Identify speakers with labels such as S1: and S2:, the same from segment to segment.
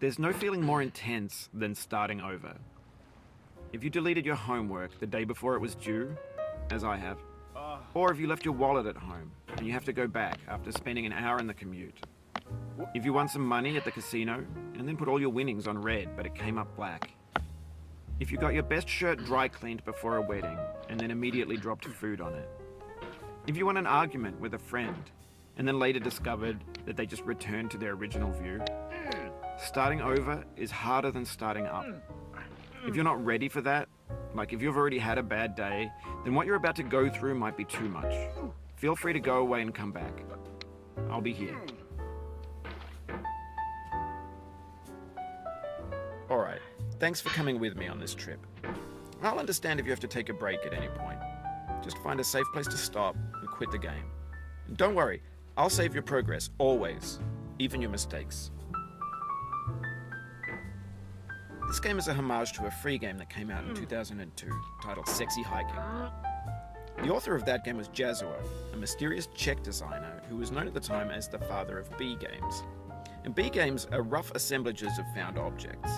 S1: There's no feeling more intense than starting over. If you deleted your homework the day before it was due, as I have, or if you left your wallet at home and you have to go back after spending an hour in the commute. If you won some money at the casino and then put all your winnings on red but it came up black. If you got your best shirt dry cleaned before a wedding and then immediately dropped food on it. If you won an argument with a friend and then later discovered that they just returned to their original view. Starting over is harder than starting up. If you're not ready for that, like if you've already had a bad day, then what you're about to go through might be too much. Feel free to go away and come back. I'll be here. Alright, thanks for coming with me on this trip. I'll understand if you have to take a break at any point. Just find a safe place to stop and quit the game. And don't worry, I'll save your progress, always, even your mistakes. This game is a homage to a free game that came out in 2002, titled Sexy Hiking. The author of that game was Jazuo, a mysterious Czech designer who was known at the time as the father of B games. And B games are rough assemblages of found objects.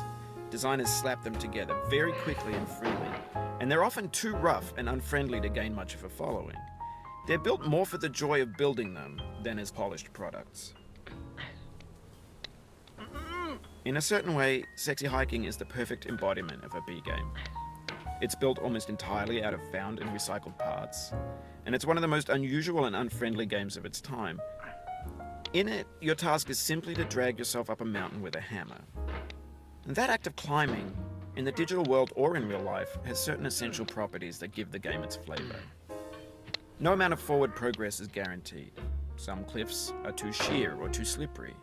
S1: Designers slap them together very quickly and freely, and they're often too rough and unfriendly to gain much of a following. They're built more for the joy of building them than as polished products. In a certain way, Sexy Hiking is the perfect embodiment of a B game. It's built almost entirely out of found and recycled parts, and it's one of the most unusual and unfriendly games of its time. In it, your task is simply to drag yourself up a mountain with a hammer. And that act of climbing, in the digital world or in real life, has certain essential properties that give the game its flavor. No amount of forward progress is guaranteed. Some cliffs are too sheer or too slippery.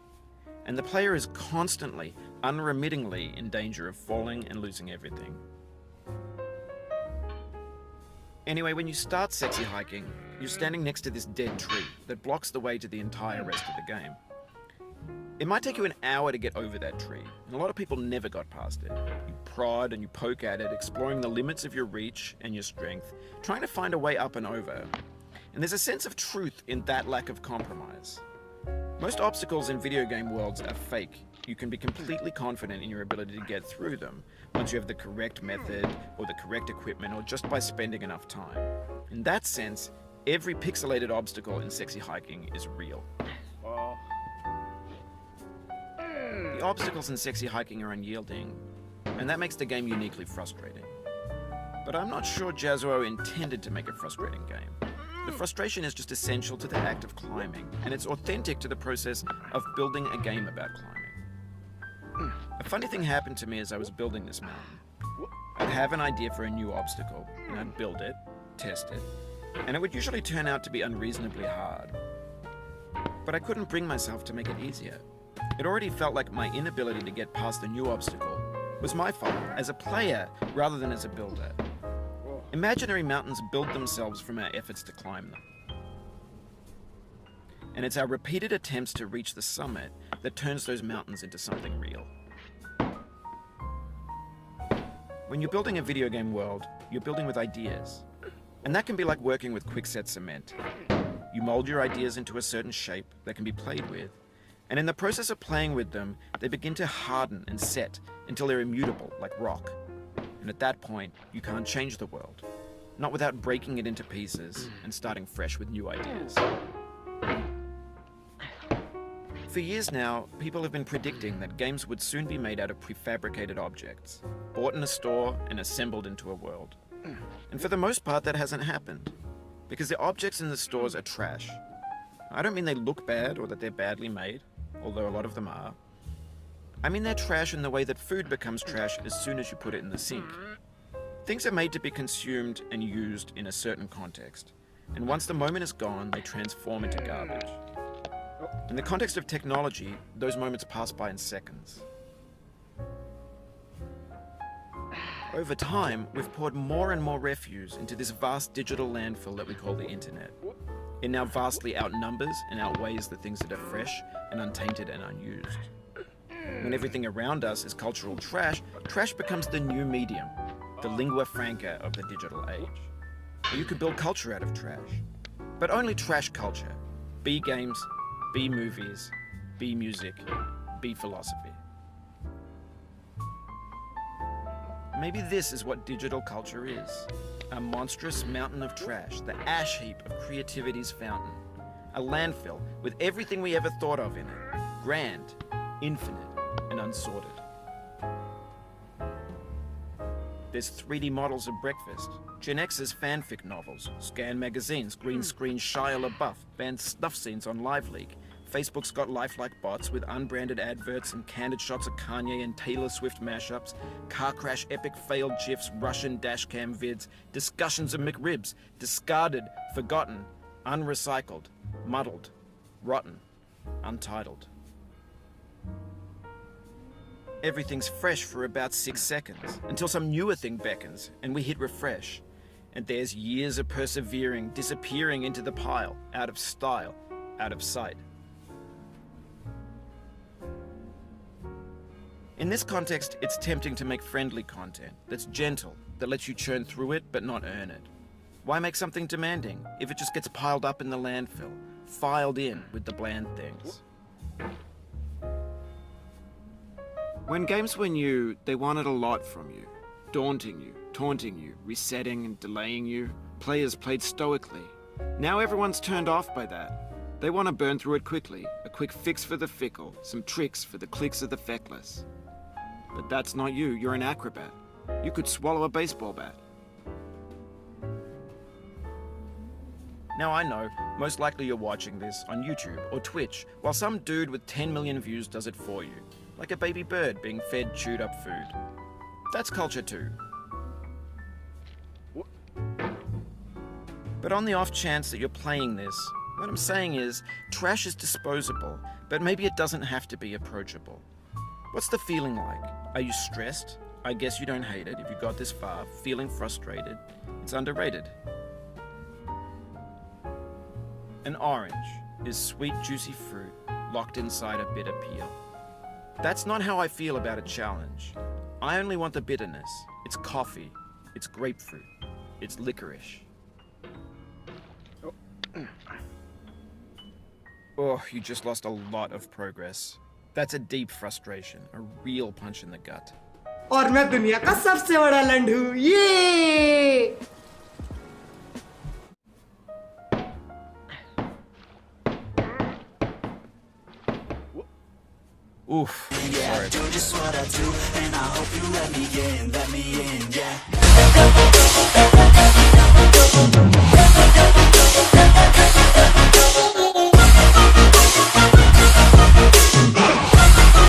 S1: And the player is constantly, unremittingly in danger of falling and losing everything. Anyway, when you start Sexy Hiking, you're standing next to this dead tree that blocks the way to the entire rest of the game. It might take you an hour to get over that tree, and a lot of people never got past it. You prod and you poke at it, exploring the limits of your reach and your strength, trying to find a way up and over. And there's a sense of truth in that lack of compromise. Most obstacles in video game worlds are fake. You can be completely confident in your ability to get through them once you have the correct method or the correct equipment or just by spending enough time. In that sense, every pixelated obstacle in Sexy Hiking is real. The obstacles in Sexy Hiking are unyielding, and that makes the game uniquely frustrating. But I'm not sure Jazuo intended to make a frustrating game. The frustration is just essential to the act of climbing, and it's authentic to the process of building a game about climbing. A funny thing happened to me as I was building this mountain. I'd have an idea for a new obstacle, and I'd build it, test it, and it would usually turn out to be unreasonably hard. But I couldn't bring myself to make it easier. It already felt like my inability to get past the new obstacle was my fault as a player rather than as a builder. Imaginary mountains build themselves from our efforts to climb them. And it's our repeated attempts to reach the summit that turns those mountains into something real. When you're building a video game world, you're building with ideas. And that can be like working with quickset cement. You mold your ideas into a certain shape that can be played with, and in the process of playing with them, they begin to harden and set until they're immutable, like rock. And at that point, you can't change the world. Not without breaking it into pieces and starting fresh with new ideas. For years now, people have been predicting that games would soon be made out of prefabricated objects, bought in a store and assembled into a world. And for the most part, that hasn't happened, because the objects in the stores are trash. I don't mean they look bad or that they're badly made, although a lot of them are. I mean they're trash in the way that food becomes trash as soon as you put it in the sink. Things are made to be consumed and used in a certain context, and once the moment is gone, they transform into garbage. In the context of technology, those moments pass by in seconds. Over time, we've poured more and more refuse into this vast digital landfill that we call the internet. It now vastly outnumbers and outweighs the things that are fresh and untainted and unused. When everything around us is cultural trash, trash becomes the new medium, the lingua franca of the digital age. You could build culture out of trash, but only trash culture. B games, B movies, B music, B philosophy. Maybe this is what digital culture is. A monstrous mountain of trash, the ash heap of creativity's fountain. A landfill with everything we ever thought of in it. Grand, infinite, and unsorted. There's 3D models of breakfast, Gen X's fanfic novels, scan magazines, green screen Shia LaBeouf, banned snuff scenes on LiveLeak. Facebook's got lifelike bots with unbranded adverts and candid shots of Kanye and Taylor Swift mashups, car crash epic failed GIFs, Russian dashcam vids, discussions of McRibs, discarded, forgotten, unrecycled, muddled, rotten, untitled. Everything's fresh for about 6 seconds, until some newer thing beckons, and we hit refresh. And there's years of persevering, disappearing into the pile, out of style, out of sight. In this context, it's tempting to make friendly content that's gentle, that lets you churn through it but not earn it. Why make something demanding if it just gets piled up in the landfill, filed in with the bland things? When games were new, they wanted a lot from you. Daunting you, taunting you, resetting and delaying you. Players played stoically. Now everyone's turned off by that. They want to burn through it quickly, a quick fix for the fickle, some tricks for the clicks of the feckless. But that's not you, you're an acrobat. You could swallow a baseball bat. Now I know, most likely you're watching this on YouTube or Twitch, while some dude with 10 million views does it for you. Like a baby bird being fed chewed up food. That's culture too. But on the off chance that you're playing this, what I'm saying is, trash is disposable, but maybe it doesn't have to be approachable. What's the feeling like? Are you stressed? I guess you don't hate it if you got this far. Feeling frustrated? It's underrated. An orange is sweet, juicy fruit locked inside a bitter peel. That's not how I feel about a challenge. I only want the bitterness. It's coffee. It's grapefruit. It's licorice. Oh, you just lost a lot of progress. That's a deep frustration, a real punch in the gut.
S2: और मैं दुनिया का सबसे बड़ा लंडू ये
S1: Oof.
S3: Yeah,
S1: Sorry.
S3: do just what I do, and I hope you let me in, yeah.